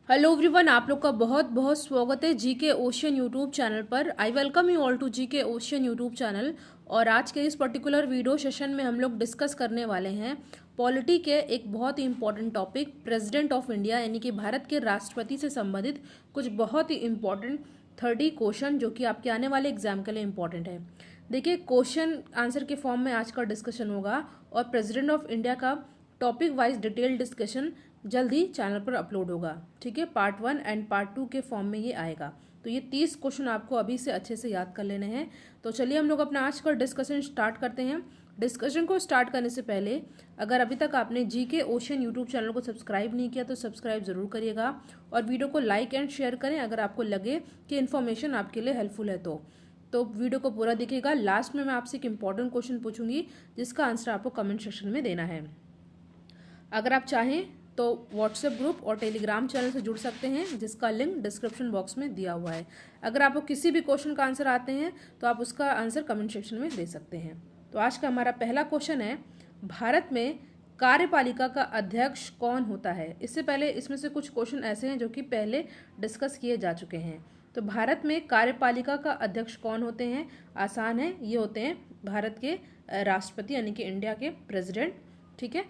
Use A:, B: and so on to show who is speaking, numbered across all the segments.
A: Hello everyone, आप लोग का बहुत बहुत स्वागत है जीके ओशियन यूट्यूब चैनल पर। I welcome you all to GK Ocean YouTube channel. और आज के इस पर्टिकुलर वीडियो सेशन में हम लोग डिस्कस करने वाले हैं पॉलिटी के एक बहुत ही important topic, president of India यानी कि भारत के राष्ट्रपति से संबंधित कुछ बहुत ही इंपॉर्टेंट 30 क्वेश्चन जो कि आपके आने वाले एग्जाम के लिए इंपॉर्टेंट है। देखिए, क्वेश्चन आंसर के फॉर्म में आज का डिस्कशन होगा और प्रेसिडेंट ऑफ इंडिया का टॉपिक वाइज डिटेल डिस्कशन जल्द ही चैनल पर अपलोड होगा। ठीक है, पार्ट 1 एंड पार्ट 2 के फॉर्म में ये आएगा। तो ये 30 क्वेश्चन आपको अभी से अच्छे से याद कर लेने हैं। तो चलिए हम लोग अपना आज का डिस्कशन स्टार्ट करते हैं। डिस्कशन को स्टार्ट करने से पहले अगर अभी तक आपने जीके ओशियन यूट्यूब चैनल को सब्सक्राइब नहीं किया तो सब्सक्राइब जरूर करिएगा और वीडियो को लाइक एंड शेयर करें अगर आपको लगे कि इन्फॉर्मेशन आपके लिए हेल्पफुल है तो वीडियो को पूरा देखिएगा। लास्ट में मैं आपसे एक इंपॉर्टेंट क्वेश्चन पूछूंगी जिसका आंसर आपको कमेंट सेक्शन में देना है। अगर आप चाहें तो व्हाट्सएप ग्रुप और टेलीग्राम चैनल से जुड़ सकते हैं जिसका लिंक डिस्क्रिप्शन बॉक्स में दिया हुआ है। अगर आपको किसी भी क्वेश्चन का आंसर आते हैं तो आप उसका आंसर कमेंट सेक्शन में दे सकते हैं। तो आज का हमारा पहला क्वेश्चन है, भारत में कार्यपालिका का अध्यक्ष कौन होता है। इससे पहले इसमें से कुछ क्वेश्चन ऐसे हैं जो कि पहले डिस्कस किए जा चुके हैं। तो भारत में कार्यपालिका का अध्यक्ष कौन होते हैं? आसान है, ये होते हैं भारत के राष्ट्रपति यानी कि इंडिया के प्रेसिडेंट। ठीक है,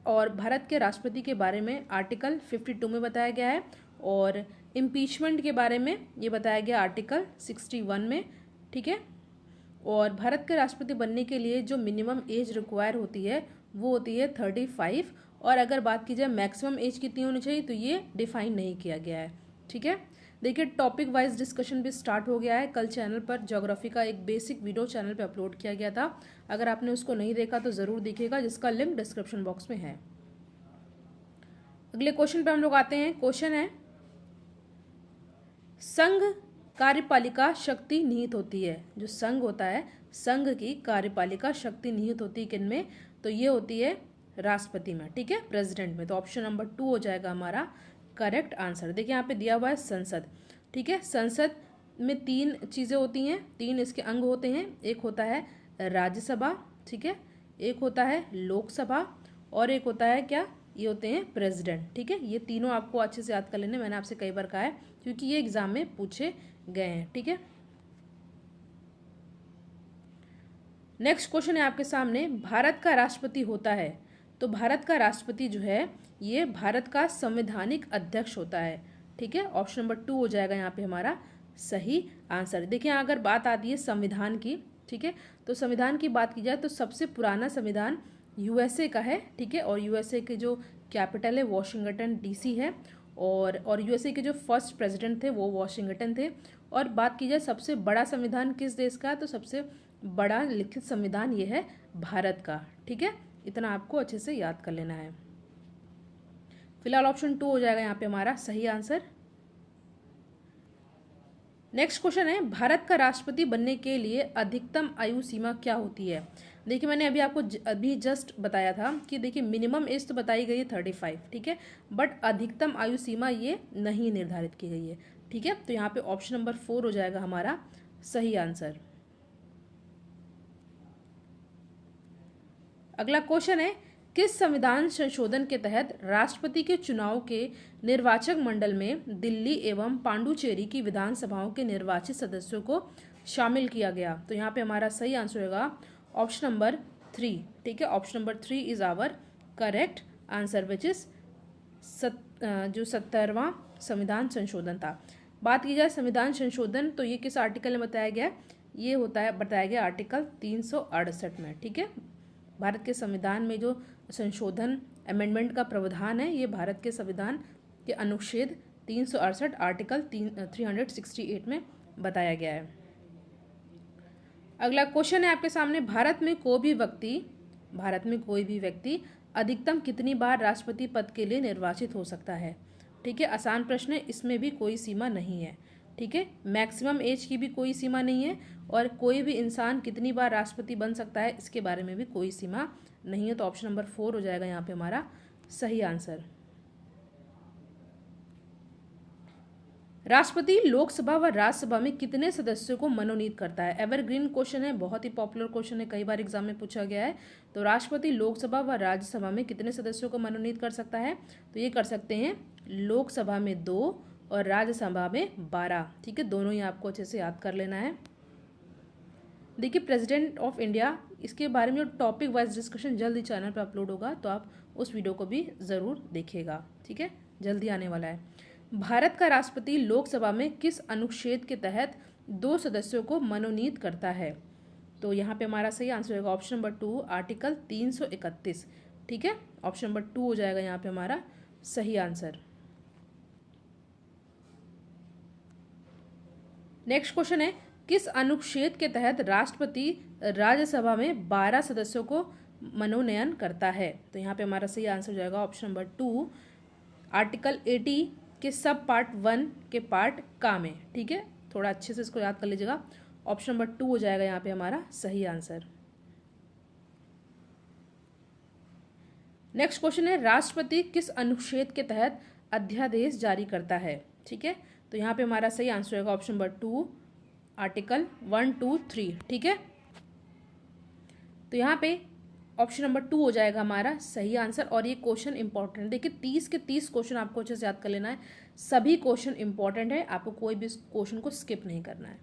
A: और भारत के राष्ट्रपति के बारे में आर्टिकल 52 में बताया गया है और इम्पीचमेंट के बारे में ये बताया गया आर्टिकल 61 में। ठीक है, और भारत के राष्ट्रपति बनने के लिए जो मिनिमम एज रिक्वायर होती है वो होती है 35। और अगर बात की जाए मैक्सिमम एज कितनी होनी चाहिए तो ये डिफाइन नहीं किया गया है। ठीक है, देखिए टॉपिक वाइज डिस्कशन भी स्टार्ट हो गया है। कल चैनल पर ज्योग्राफी का एक बेसिक वीडियो चैनल पे अपलोड किया गया था। अगर आपने उसको नहीं देखा तो ज़रूर देखिएगा जिसका लिंक डिस्क्रिप्शन बॉक्स में है। अगले क्वेश्चन पे हम लोग आते हैं। क्वेश्चन है, संघ कार्यपालिका शक्ति निहित होती है। जो संघ होता है, संघ की कार्यपालिका शक्ति निहित होती है किनमें? तो ये होती है राष्ट्रपति में। ठीक है, प्रेसिडेंट में। तो ऑप्शन नंबर 2 हो जाएगा हमारा करेक्ट आंसर। देखिए यहाँ पे दिया हुआ है संसद। ठीक है, संसद में 3 चीज़ें होती हैं, 3 इसके अंग होते हैं। एक होता है राज्यसभा, ठीक है, एक होता है लोकसभा और एक होता है क्या? ये होते हैं प्रेसिडेंट। ठीक है, ये तीनों आपको अच्छे से याद कर लेने, मैंने आपसे कई बार कहा है क्योंकि ये एग्जाम में पूछे गए हैं। ठीक है, नेक्स्ट क्वेश्चन है आपके सामने, भारत का राष्ट्रपति होता है। तो भारत का राष्ट्रपति जो है ये भारत का संवैधानिक अध्यक्ष होता है। ठीक है, ऑप्शन नंबर 2 हो जाएगा यहाँ पे हमारा सही आंसर। देखिए अगर बात आती है संविधान की, ठीक है, तो संविधान की बात की जाए तो सबसे पुराना संविधान यूएसए का है। ठीक है, और यूएसए के जो कैपिटल है वॉशिंगटन डीसी है और यूएसए के जो फर्स्ट प्रेसिडेंट थे वो वॉशिंगटन थे। और बात की जाए सबसे बड़ा संविधान किस देश का है तो सबसे बड़ा लिखित संविधान ये है भारत का। ठीक है, इतना आपको अच्छे से याद कर लेना है। फिलहाल ऑप्शन 2 हो जाएगा यहाँ पे हमारा सही आंसर। नेक्स्ट क्वेश्चन है, भारत का राष्ट्रपति बनने के लिए अधिकतम आयु सीमा क्या होती है। देखिए मैंने अभी आपको अभी जस्ट बताया था कि देखिए मिनिमम एज तो बताई गई है 35। ठीक है, बट अधिकतम आयु सीमा ये नहीं निर्धारित की गई है। ठीक है, तो यहाँ पे ऑप्शन नंबर 4 हो जाएगा हमारा सही आंसर। अगला क्वेश्चन है, किस संविधान संशोधन के तहत राष्ट्रपति के चुनाव के निर्वाचक मंडल में दिल्ली एवं पांडुचेरी की विधानसभाओं के निर्वाचित सदस्यों को शामिल किया गया। तो यहाँ पे हमारा सही आंसर होगा ऑप्शन नंबर 3। ठीक है, option number 3 is our correct answer which is जो 70वां संविधान संशोधन था। बात की जाए संविधान संशोधन तो ये किस आर्टिकल में बताया गया? ये होता है बताया गया आर्टिकल 368 में। ठीक है, भारत के संविधान में जो संशोधन अमेंडमेंट का प्रावधान है ये भारत के संविधान के अनुच्छेद 368 आर्टिकल 368 में बताया गया है। अगला क्वेश्चन है आपके सामने, भारत में कोई भी व्यक्ति अधिकतम कितनी बार राष्ट्रपति पद के लिए निर्वाचित हो सकता है। ठीक है, आसान प्रश्न है, इसमें भी कोई सीमा नहीं है। ठीक है, मैक्सिमम एज की भी कोई सीमा नहीं है और कोई भी इंसान कितनी बार राष्ट्रपति बन सकता है इसके बारे में भी कोई सीमा नहीं है। तो ऑप्शन नंबर 4 हो जाएगा यहाँ पे हमारा सही आंसर। राष्ट्रपति लोकसभा व राज्यसभा में कितने सदस्यों को मनोनीत करता है? एवरग्रीन क्वेश्चन है, बहुत ही पॉपुलर क्वेश्चन है, कई बार एग्जाम में पूछा गया है। तो राष्ट्रपति लोकसभा व राज्यसभा में कितने सदस्यों को मनोनीत कर सकता है? तो ये कर सकते हैं लोकसभा में 2 और राज्यसभा में 12। ठीक है, दोनों ही आपको अच्छे से याद कर लेना है। देखिए प्रेसिडेंट ऑफ इंडिया, इसके बारे में टॉपिक वाइज डिस्कशन जल्दी चैनल पर अपलोड होगा, तो आप उस वीडियो को भी ज़रूर देखिएगा। ठीक है, जल्दी आने वाला है। भारत का राष्ट्रपति लोकसभा में किस अनुच्छेद के तहत 2 सदस्यों को मनोनीत करता है? तो यहाँ पे हमारा सही आंसर होगा ऑप्शन नंबर 2, आर्टिकल 331। ठीक है, ऑप्शन नंबर 2 हो जाएगा यहाँ पे हमारा सही आंसर। नेक्स्ट क्वेश्चन है, किस अनुच्छेद के तहत राष्ट्रपति राज्यसभा में 12 सदस्यों को मनोनयन करता है? तो यहाँ पे हमारा सही आंसर हो जाएगा ऑप्शन नंबर 2, आर्टिकल 80 के सब पार्ट 1 के पार्ट का में। ठीक है, थोड़ा अच्छे से इसको याद कर लीजिएगा। ऑप्शन नंबर 2 हो जाएगा यहाँ पे हमारा सही आंसर। नेक्स्ट क्वेश्चन है, राष्ट्रपति किस अनुच्छेद के तहत अध्यादेश जारी करता है? ठीक है, तो यहाँ पे हमारा सही आंसर होगा ऑप्शन नंबर 2, आर्टिकल 1, 2, 3। ठीक है, तो यहाँ पे ऑप्शन नंबर 2 हो जाएगा हमारा सही आंसर। और ये क्वेश्चन इंपॉर्टेंट है, देखिए 30 के 30 क्वेश्चन आपको अच्छे से याद कर लेना है। सभी क्वेश्चन इंपॉर्टेंट है, आपको कोई भी क्वेश्चन को स्किप नहीं करना है।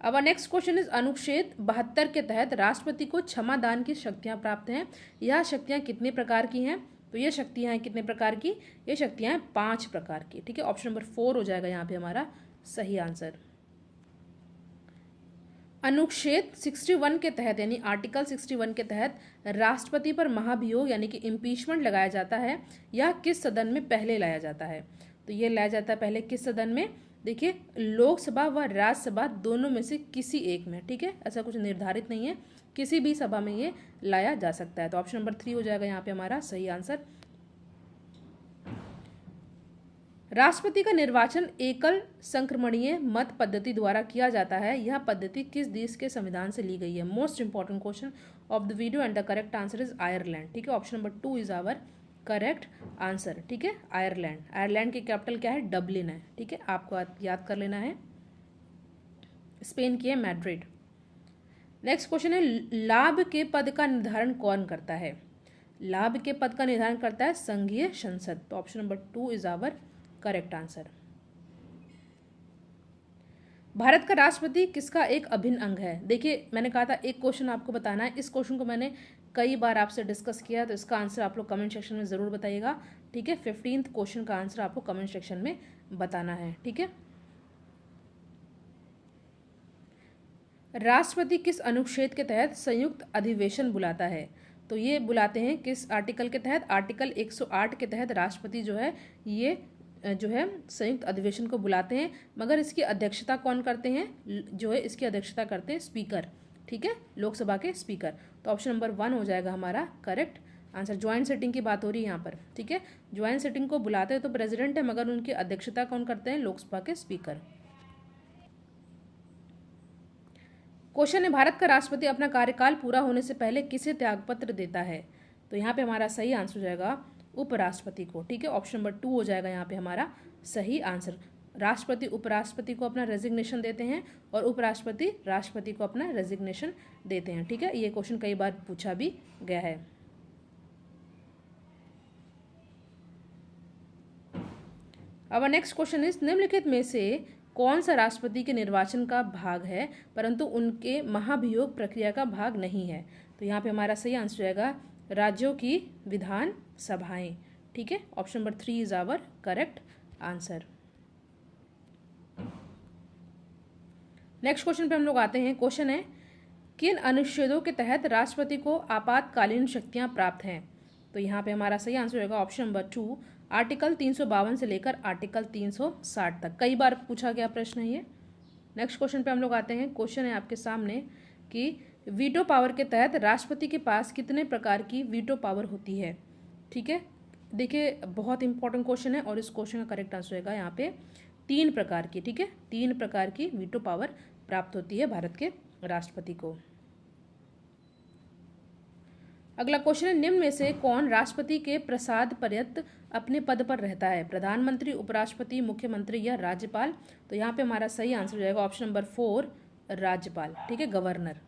A: अब नेक्स्ट क्वेश्चन इज, अनुच्छेद 72 के तहत राष्ट्रपति को क्षमा दान की शक्तियां प्राप्त हैं। यह शक्तियां कितने प्रकार की हैं? तो ये शक्तियां हैं कितने प्रकार की? ये शक्तियां हैं 5 प्रकार की। ठीक है, ऑप्शन नंबर 4 हो जाएगा यहाँ पे हमारा सही आंसर। अनुच्छेद 61 के तहत यानी आर्टिकल 61 के तहत राष्ट्रपति पर महाभियोग यानी कि इम्पीचमेंट लगाया जाता है, यह किस सदन में पहले लाया जाता है? तो ये लाया जाता है पहले किस सदन में? देखिए लोकसभा व राज्यसभा दोनों में से किसी एक में। ठीक है, ऐसा कुछ निर्धारित नहीं है, किसी भी सभा में ये लाया जा सकता है। तो ऑप्शन नंबर 3 हो जाएगा यहाँ पे हमारा सही आंसर। राष्ट्रपति का निर्वाचन एकल संक्रमणीय मत पद्धति द्वारा किया जाता है, यह पद्धति किस देश के संविधान से ली गई है? Most important question of the video and the correct answer is Ireland. ठीक है, option number 2 is our correct answer. ठीक है, आयरलैंड। आयरलैंड की कैपिटल क्या है? डबलिन है। ठीक है, आपको याद कर लेना है। स्पेन की है मैड्रिड। नेक्स्ट क्वेश्चन है, लाभ के पद का निर्धारण कौन करता है? लाभ के पद का निर्धारण करता है संघीय संसद। तो option number 2 is our correct answer. Bharat का राष्ट्रपति किसका एक अभिन्न अंग है? देखिए मैंने कहा था एक क्वेश्चन आपको बताना है, इस क्वेश्चन को मैंने कई बार आपसे डिस्कस किया, तो इसका आंसर आप लोग कमेंट सेक्शन में ज़रूर बताइएगा। ठीक है, 15th क्वेश्चन का आंसर आपको कमेंट सेक्शन में बताना है। ठीक है, राष्ट्रपति किस अनुच्छेद के तहत संयुक्त अधिवेशन बुलाता है? तो ये बुलाते हैं किस आर्टिकल के तहत? आर्टिकल 108 के तहत राष्ट्रपति जो है ये जो है संयुक्त अधिवेशन को बुलाते हैं, मगर इसकी अध्यक्षता कौन करते हैं? जो है इसकी अध्यक्षता करते हैं स्पीकर। ठीक है, लोकसभा के स्पीकर। तो ऑप्शन नंबर 1 हो जाएगा हमारा करेक्ट आंसर। ज्वाइंट सेटिंग की बात हो रही है यहाँ पर। ठीक है, ज्वाइंट सेटिंग को बुलाते हैं तो प्रेसिडेंट है, मगर उनकी अध्यक्षता कौन करते हैं? लोकसभा के स्पीकर। क्वेश्चन है, भारत का राष्ट्रपति अपना कार्यकाल पूरा होने से पहले किसे त्यागपत्र देता है? तो यहाँ पे हमारा सही आंसर हो जाएगा उपराष्ट्रपति को। ठीक है, ऑप्शन नंबर 2 हो जाएगा यहाँ पे हमारा सही आंसर। राष्ट्रपति उपराष्ट्रपति को अपना रेजिग्नेशन देते हैं और उपराष्ट्रपति राष्ट्रपति को अपना रेजिग्नेशन देते हैं। ठीक है, ये क्वेश्चन कई बार पूछा भी गया है। अब नेक्स्ट क्वेश्चन इज, निम्नलिखित में से कौन सा राष्ट्रपति के निर्वाचन का भाग है परंतु उनके महाभियोग प्रक्रिया का भाग नहीं है? तो यहाँ पे हमारा सही आंसर जाएगा राज्यों की विधान सभाएं। ठीक है, option number 3 is our correct answer. Next question पे हम लोग आते हैं। क्वेश्चन है, किन अनुच्छेदों के तहत राष्ट्रपति को आपातकालीन शक्तियां प्राप्त हैं? तो यहाँ पे हमारा सही आंसर होगा ऑप्शन नंबर 2, आर्टिकल 352 से लेकर आर्टिकल 360 तक। कई बार पूछा गया प्रश्न है ये। नेक्स्ट क्वेश्चन पे हम लोग आते हैं। क्वेश्चन है आपके सामने कि वीटो पावर के तहत राष्ट्रपति के पास कितने प्रकार की वीटो पावर होती है? ठीक है, देखिए बहुत इंपॉर्टेंट क्वेश्चन है और इस क्वेश्चन का करेक्ट आंसर होगा यहाँ पे 3 प्रकार की। ठीक है, 3 प्रकार की वीटो पावर प्राप्त होती है भारत के राष्ट्रपति को। अगला क्वेश्चन है, निम्न में से कौन राष्ट्रपति के प्रसाद पर्यंत अपने पद पर रहता है? प्रधानमंत्री, उपराष्ट्रपति, मुख्यमंत्री या राज्यपाल? तो यहाँ पे हमारा सही आंसर हो जाएगा ऑप्शन नंबर 4, राज्यपाल। ठीक है, गवर्नर।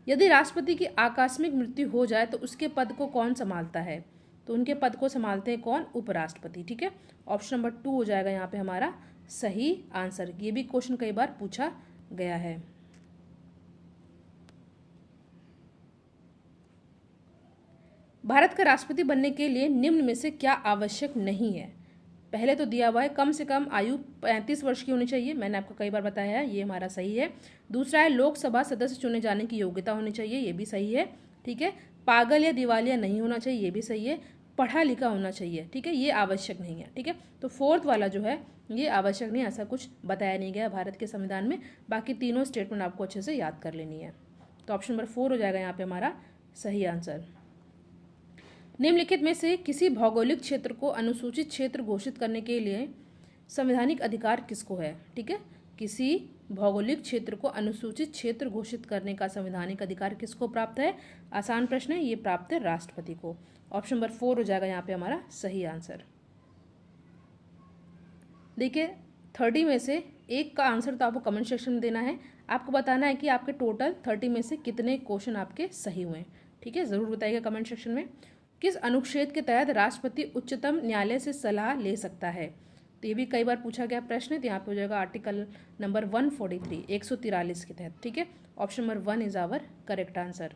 A: यदि राष्ट्रपति की आकस्मिक मृत्यु हो जाए तो उसके पद को कौन संभालता है? तो उनके पद को संभालते हैं कौन? उपराष्ट्रपति। ठीक है, ऑप्शन नंबर 2 हो जाएगा यहाँ पे हमारा सही आंसर। ये भी क्वेश्चन कई बार पूछा गया है। भारत का राष्ट्रपति बनने के लिए निम्न में से क्या आवश्यक नहीं है? पहले तो दिया हुआ है कम से कम आयु 35 वर्ष की होनी चाहिए, मैंने आपको कई बार बताया है, ये हमारा सही है। दूसरा है लोकसभा सदस्य चुने जाने की योग्यता होनी चाहिए, ये भी सही है। ठीक है, पागल या दिवालिया नहीं होना चाहिए, ये भी सही है। पढ़ा लिखा होना चाहिए, ठीक है, ये आवश्यक नहीं है। ठीक है, तो फोर्थ वाला जो है ये आवश्यक नहीं, ऐसा कुछ बताया नहीं गया भारत के संविधान में। बाकी तीनों स्टेटमेंट आपको अच्छे से याद कर लेनी है। तो ऑप्शन नंबर 4 हो जाएगा यहाँ पे हमारा सही आंसर। निम्नलिखित में से किसी भौगोलिक क्षेत्र को अनुसूचित क्षेत्र घोषित करने के लिए संवैधानिक अधिकार किसको है? ठीक है, किसी भौगोलिक क्षेत्र को अनुसूचित क्षेत्र घोषित करने का संवैधानिक अधिकार किसको प्राप्त है? आसान प्रश्न है, ये प्राप्त है राष्ट्रपति को। ऑप्शन नंबर 4 हो जाएगा यहाँ पे हमारा सही आंसर। देखिए 30 में से एक का आंसर तो आपको कमेंट सेक्शन में देना है। आपको बताना है कि आपके टोटल 30 में से कितने क्वेश्चन आपके सही हुए। ठीक है, ज़रूर बताइएगा कमेंट सेक्शन में। किस अनुच्छेद के तहत राष्ट्रपति उच्चतम न्यायालय से सलाह ले सकता है? तो ये भी कई बार पूछा गया प्रश्न है, तो यहाँ पे हो जाएगा आर्टिकल नंबर 143 143 के तहत। ठीक है, option number 1 is our correct answer.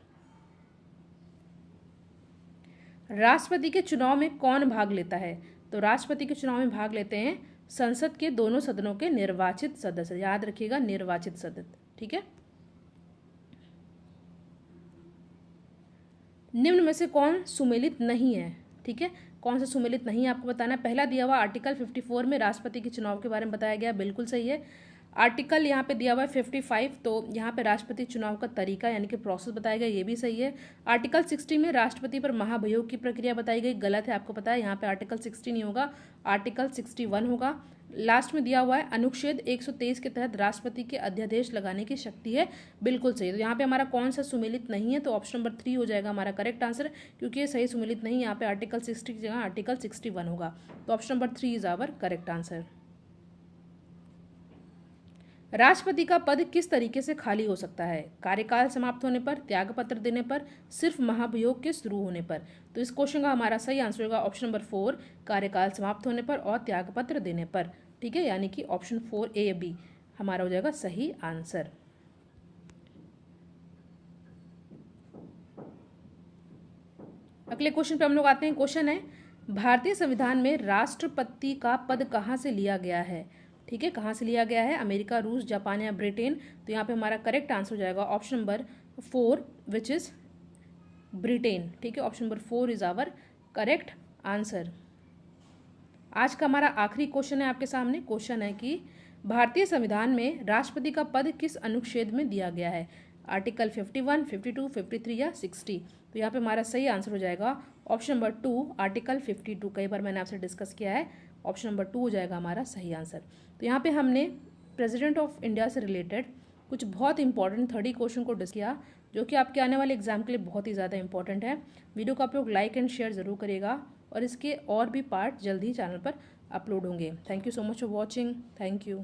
A: राष्ट्रपति के चुनाव में कौन भाग लेता है? तो राष्ट्रपति के चुनाव में भाग लेते हैं संसद के दोनों सदनों के निर्वाचित सदस्य, याद रखिएगा निर्वाचित सदस्य। ठीक है, निम्न में से कौन सुमेलित नहीं है? ठीक है, कौन सा सुमेलित नहीं है आपको बताना है। पहला दिया हुआ आर्टिकल 54 में राष्ट्रपति के चुनाव के बारे में बताया गया, बिल्कुल सही है। आर्टिकल यहाँ पे दिया हुआ है 55, तो यहाँ पे राष्ट्रपति चुनाव का तरीका यानी कि प्रोसेस बताया गया, ये भी सही है। आर्टिकल 60 में राष्ट्रपति पर महाभियोग की प्रक्रिया बताई गई, गलत है, आपको पता है, यहाँ पे आर्टिकल 60 नहीं होगा, आर्टिकल 61 होगा। लास्ट में दिया हुआ है अनुच्छेद 123 के तहत राष्ट्रपति के अध्यादेश लगाने की शक्ति है, बिल्कुल सही। तो यहाँ पे हमारा कौन सा सुमेलित नहीं है? तो ऑप्शन नंबर 3 हो जाएगा हमारा करेक्ट आंसर, क्योंकि ये सही सुमेलित नहीं है। यहाँ पे आर्टिकल 60 की जगह आर्टिकल 61 होगा। तो option number 3 is our correct answer. राष्ट्रपति का पद किस तरीके से खाली हो सकता है? कार्यकाल समाप्त होने पर, त्यागपत्र देने पर, सिर्फ महाभियोग के शुरू होने पर? तो इस क्वेश्चन का हमारा सही आंसर होगा ऑप्शन नंबर 4, कार्यकाल समाप्त होने पर और त्यागपत्र देने पर। ठीक है, यानी कि ऑप्शन 4 ए बी हमारा हो जाएगा सही आंसर। अगले क्वेश्चन पे हम लोग आते हैं। क्वेश्चन है भारतीय संविधान में राष्ट्रपति का पद कहाँ से लिया गया है? ठीक है, कहाँ से लिया गया है? अमेरिका, रूस, जापान या ब्रिटेन? तो यहाँ पे हमारा करेक्ट आंसर हो जाएगा option number 4 which is Britain. ठीक है, option number 4 is our correct answer. आज का हमारा आखिरी क्वेश्चन है आपके सामने। क्वेश्चन है कि भारतीय संविधान में राष्ट्रपति का पद किस अनुच्छेद में दिया गया है? आर्टिकल 51, 52, 53 या 60? तो यहाँ पे हमारा सही आंसर हो जाएगा ऑप्शन नंबर 2 आर्टिकल 52। कई बार मैंने आपसे डिस्कस किया है, ऑप्शन नंबर 2 हो जाएगा हमारा सही आंसर। तो यहाँ पे हमने प्रेसिडेंट ऑफ इंडिया से रिलेटेड कुछ बहुत इंपॉर्टेंट 30 क्वेश्चन को डिस्कस किया, जो कि आपके आने वाले एग्जाम के लिए बहुत ही ज़्यादा इंपॉर्टेंट है। वीडियो को आप लोग लाइक एंड शेयर ज़रूर करिएगा, और इसके और भी पार्ट जल्द ही चैनल पर अपलोड होंगे। Thank you so much for watching. Thank you.